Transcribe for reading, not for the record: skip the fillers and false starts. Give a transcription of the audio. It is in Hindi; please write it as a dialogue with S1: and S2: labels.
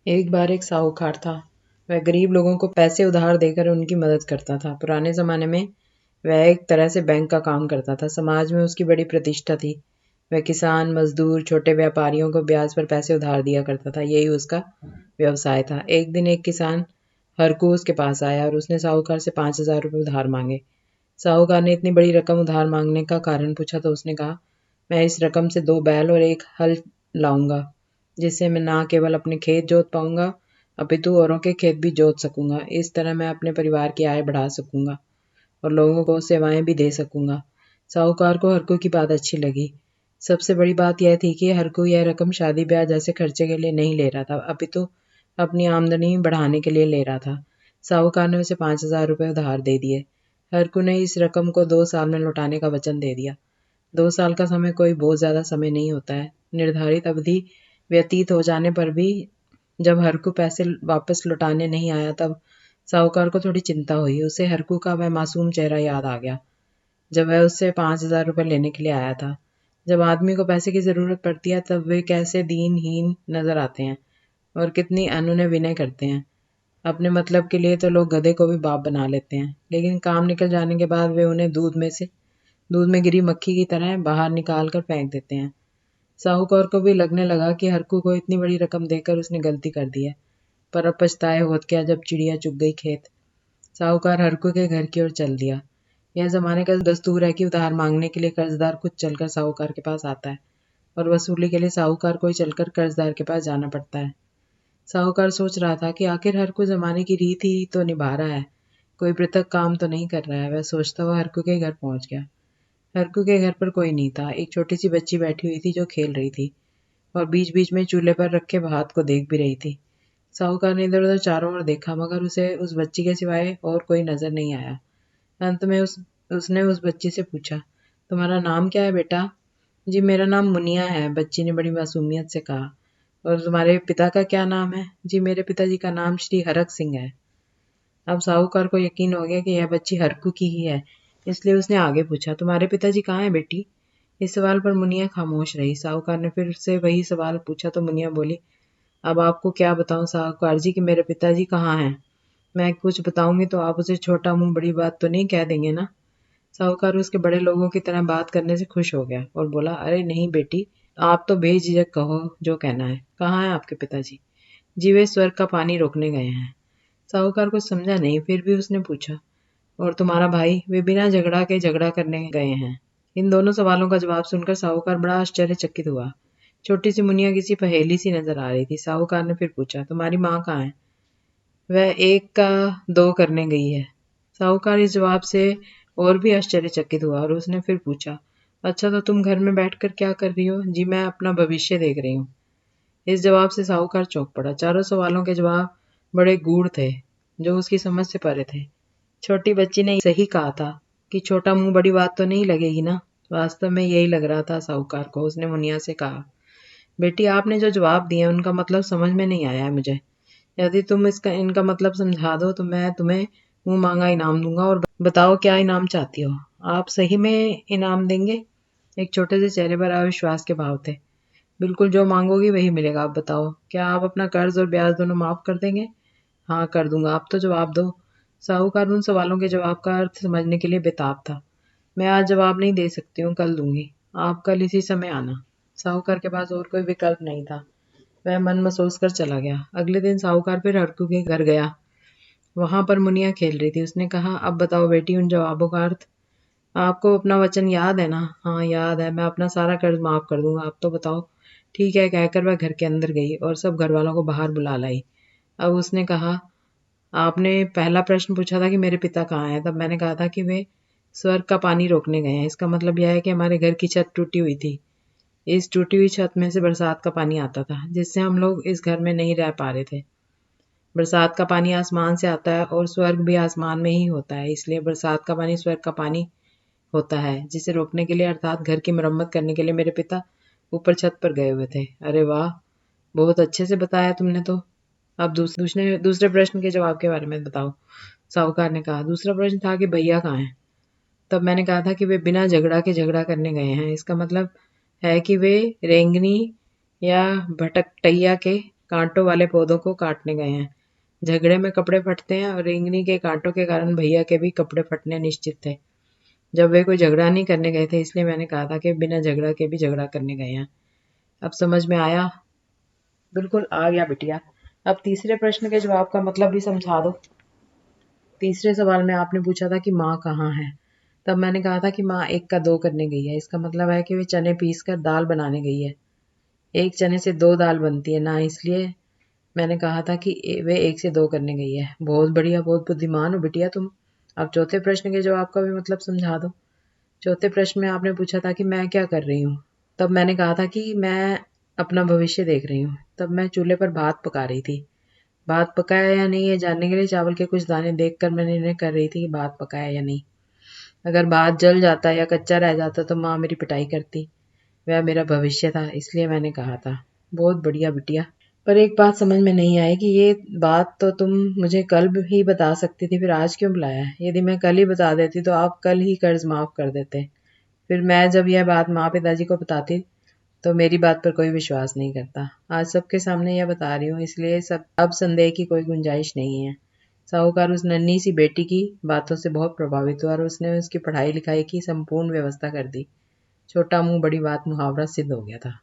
S1: एक बार एक साहूकार था। वह गरीब लोगों को पैसे उधार देकर उनकी मदद करता था। पुराने ज़माने में वह एक तरह से बैंक का काम करता था। समाज में उसकी बड़ी प्रतिष्ठा थी। वह किसान, मजदूर, छोटे व्यापारियों को ब्याज पर पैसे उधार दिया करता था। यही उसका व्यवसाय था। एक दिन एक किसान हरकू उसके पास आया और उसने साहूकार से 5,000 रुपये उधार मांगे। साहूकार ने इतनी बड़ी रकम उधार मांगने का कारण पूछा तो उसने कहा, मैं इस रकम से 2 बैल और एक हल लाऊंगा, जिससे मैं ना केवल अपने खेत जोत पाऊंगा अपितु औरों के खेत भी जोत सकूंगा। इस तरह मैं अपने परिवार की आय बढ़ा सकूंगा और लोगों को सेवाएं भी दे सकूंगा। साहूकार को हरकू की बात अच्छी लगी। सबसे बड़ी बात यह थी कि हरकू यह रकम शादी ब्याह जैसे खर्चे के लिए नहीं ले रहा था, अपितु अपनी आमदनी बढ़ाने के लिए ले रहा था। साहूकार ने उसे 5,000 रुपये उधार दे दिए। हरकू ने इस रकम को 2 साल में लौटाने का वचन दे दिया। 2 साल का समय कोई बहुत ज़्यादा समय नहीं होता है। निर्धारित अवधि व्यतीत हो जाने पर भी जब हरकू पैसे वापस लौटाने नहीं आया तब साहूकार को थोड़ी चिंता हुई। उसे हरकू का वह मासूम चेहरा याद आ गया जब वह उससे 5,000 रुपये लेने के लिए आया था। जब आदमी को पैसे की ज़रूरत पड़ती है तब वे कैसे दीनहीन नज़र आते हैं और कितनी अनुनय विनय करते हैं। अपने मतलब के लिए तो लोग गधे को भी बाप बना लेते हैं, लेकिन काम निकल जाने के बाद वे उन्हें दूध में गिरी मक्खी की तरह बाहर निकाल कर फेंक देते हैं। साहूकार को भी लगने लगा कि हरकू को इतनी बड़ी रकम देकर उसने गलती कर दी है, पर अब पछताए होत क्या जब चिड़िया चुग गई खेत। साहूकार हरकू के घर की ओर चल दिया। यह जमाने का दस्तूर है कि उधार मांगने के लिए कर्जदार खुद चलकर साहूकार के पास आता है और वसूली के लिए साहूकार को ही चलकर कर्जदार के पास जाना पड़ता है। साहूकार सोच रहा था कि आखिर हरकू जमाने की रीत ही तो निभा रहा है, कोई पृथक काम तो नहीं कर रहा है। वह सोचता हुआ हरकू के घर पहुंच गया। हरकू के घर पर कोई नहीं था। एक छोटी सी बच्ची बैठी हुई थी जो खेल रही थी और बीच बीच में चूल्हे पर रखे भात को देख भी रही थी। साहूकार ने इधर उधर चारों ओर देखा मगर उसे उस बच्ची के सिवाय और कोई नजर नहीं आया। अंत में उसने उस बच्ची से पूछा, तुम्हारा नाम क्या है बेटा? जी मेरा नाम मुनिया है, बच्ची ने बड़ी मासूमियत से कहा। और तुम्हारे पिता का क्या नाम है? जी मेरे पिताजी का नाम श्री हरक सिंह है। अब साहूकार को यकीन हो गया कि यह बच्ची हरकू की ही है, इसलिए उसने आगे पूछा, तुम्हारे पिताजी कहाँ हैं बेटी? इस सवाल पर मुनिया खामोश रही। साहूकार ने फिर से वही सवाल पूछा तो मुनिया बोली, अब आपको क्या बताऊं साहूकार जी कि मेरे पिताजी कहाँ हैं? मैं कुछ बताऊंगी तो आप उसे छोटा मुंह बड़ी बात तो नहीं कह देंगे ना? साहूकार उसके बड़े लोगों की तरह बात करने से खुश हो गया और बोला, अरे नहीं बेटी, आप तो बेझिझक कहो जो कहना है। कहाँ है आपके पिताजी? जी वे स्वर्ग का पानी रोकने गए हैं। साहूकार कुछ समझा नहीं, फिर भी उसने पूछा, और तुम्हारा भाई? वे बिना झगड़ा के झगड़ा करने गए हैं। इन दोनों सवालों का जवाब सुनकर साहूकार बड़ा आश्चर्यचकित हुआ। छोटी सी मुनिया किसी पहेली सी नजर आ रही थी। साहूकार ने फिर पूछा, तुम्हारी माँ कहाँ है? वह 1 का 2 करने गई है। साहूकार इस जवाब से और भी आश्चर्यचकित हुआ और उसने फिर पूछा, अच्छा तो तुम घर में बैठकर क्या कर रही हो? जी मैं अपना भविष्य देख रही हूँ। इस जवाब से साहूकार चौंक पड़ा। चारों सवालों के जवाब बड़े गूढ़ थे, जो उसकी समझ से परे थे। छोटी बच्ची ने सही कहा था कि छोटा मुंह बड़ी बात तो नहीं लगेगी ना। वास्तव में यही लग रहा था साहूकार को। उसने मुनिया से कहा, बेटी आपने जो जवाब दिए उनका मतलब समझ में नहीं आया है मुझे। यदि तुम इनका मतलब समझा दो तो मैं तुम्हें मुंह मांगा इनाम दूंगा। और बताओ क्या इनाम चाहती हो? आप सही में इनाम देंगे? एक छोटे से चेहरे पर अविश्वास के भाव थे। बिल्कुल जो मांगोगी वही मिलेगा। आप बताओ, क्या आप अपना कर्ज और ब्याज दोनों माफ कर देंगे? हाँ कर दूंगा, आप तो जवाब दो। साहूकार उन सवालों के जवाब का अर्थ समझने के लिए बेताब था। मैं आज जवाब नहीं दे सकती हूँ, कल दूंगी। आप कल इसी समय आना। साहूकार के पास और कोई विकल्प नहीं था। वह मन महसूस कर चला गया। अगले दिन साहूकार फिर हरकू के घर गया। वहां पर मुनिया खेल रही थी। उसने कहा, अब बताओ बेटी उन जवाबों का अर्थ। आपको अपना वचन याद है ना? हाँ याद है, मैं अपना सारा कर्ज माफ कर दूंगा, आप तो बताओ। ठीक है कहकर वह घर के अंदर गई और सब घर वालों को बाहर बुला लाई। अब उसने कहा, आपने पहला प्रश्न पूछा था कि मेरे पिता कहाँ हैं, तब मैंने कहा था कि वे स्वर्ग का पानी रोकने गए हैं। इसका मतलब यह है कि हमारे घर की छत टूटी हुई थी। इस टूटी हुई छत में से बरसात का पानी आता था, जिससे हम लोग इस घर में नहीं रह पा रहे थे। बरसात का पानी आसमान से आता है और स्वर्ग भी आसमान में ही होता है, इसलिए बरसात का पानी स्वर्ग का पानी होता है, जिसे रोकने के लिए अर्थात घर की मरम्मत करने के लिए मेरे पिता ऊपर छत पर गए हुए थे। अरे वाह, बहुत अच्छे से बताया तुमने तो। अब दूसरे प्रश्न के जवाब के बारे में बताओ। साहूकार ने कहा, दूसरा प्रश्न था कि भैया कहाँ हैं? तब मैंने कहा था कि वे बिना झगड़ा के झगड़ा करने गए हैं। इसका मतलब है कि वे रेंगनी या भटकटैया के कांटों वाले पौधों को काटने गए हैं। झगड़े में कपड़े फटते हैं और रेंगनी के कांटों के कारण भैया के भी कपड़े फटने निश्चित थे। जब वे कोई झगड़ा नहीं करने गए थे, इसलिए मैंने कहा था कि बिना झगड़ा के भी झगड़ा करने गए हैं। अब समझ में आया? बिल्कुल आ गया बिटिया। अब तीसरे प्रश्न के जवाब का मतलब भी समझा दो। तीसरे सवाल में आपने पूछा था कि माँ कहाँ है। तब मैंने कहा था कि माँ एक का दो करने गई है। इसका मतलब है कि वे चने पीस कर दाल बनाने गई है। एक चने से दो दाल बनती है ना, इसलिए मैंने कहा था कि वे एक से दो करने गई है। बहुत बढ़िया, बहुत बुद्धिमान हो बिटिया तुम। अब चौथे प्रश्न के जवाब का भी मतलब समझा दो। चौथे प्रश्न में आपने पूछा था कि मैं क्या कर रही हूँ। तब मैंने कहा था कि मैं अपना भविष्य देख रही हूँ। तब मैं चूल्हे पर भात पका रही थी। भात पकाया या नहीं ये जानने के लिए चावल के कुछ दाने देखकर मैं निर्णय कर रही थी कि भात पकाया या नहीं। अगर भात जल जाता या कच्चा रह जाता तो माँ मेरी पिटाई करती। वह मेरा भविष्य था, इसलिए मैंने कहा था। बहुत बढ़िया बिटिया। पर एक बात समझ में नहीं आई कि ये बात तो तुम मुझे कल ही बता सकती थी, फिर आज क्यों बुलाया? यदि मैं कल ही बता देती तो आप कल ही कर्ज माफ कर देते। फिर मैं जब यह बात माँ पिताजी को बताती तो मेरी बात पर कोई विश्वास नहीं करता। आज सबके सामने यह बता रही हूँ, इसलिए सब अब संदेह की कोई गुंजाइश नहीं है। साहूकार उस नन्ही सी बेटी की बातों से बहुत प्रभावित हुआ और उसने उसकी पढ़ाई लिखाई की संपूर्ण व्यवस्था कर दी। छोटा मुंह बड़ी बात मुहावरा सिद्ध हो गया था।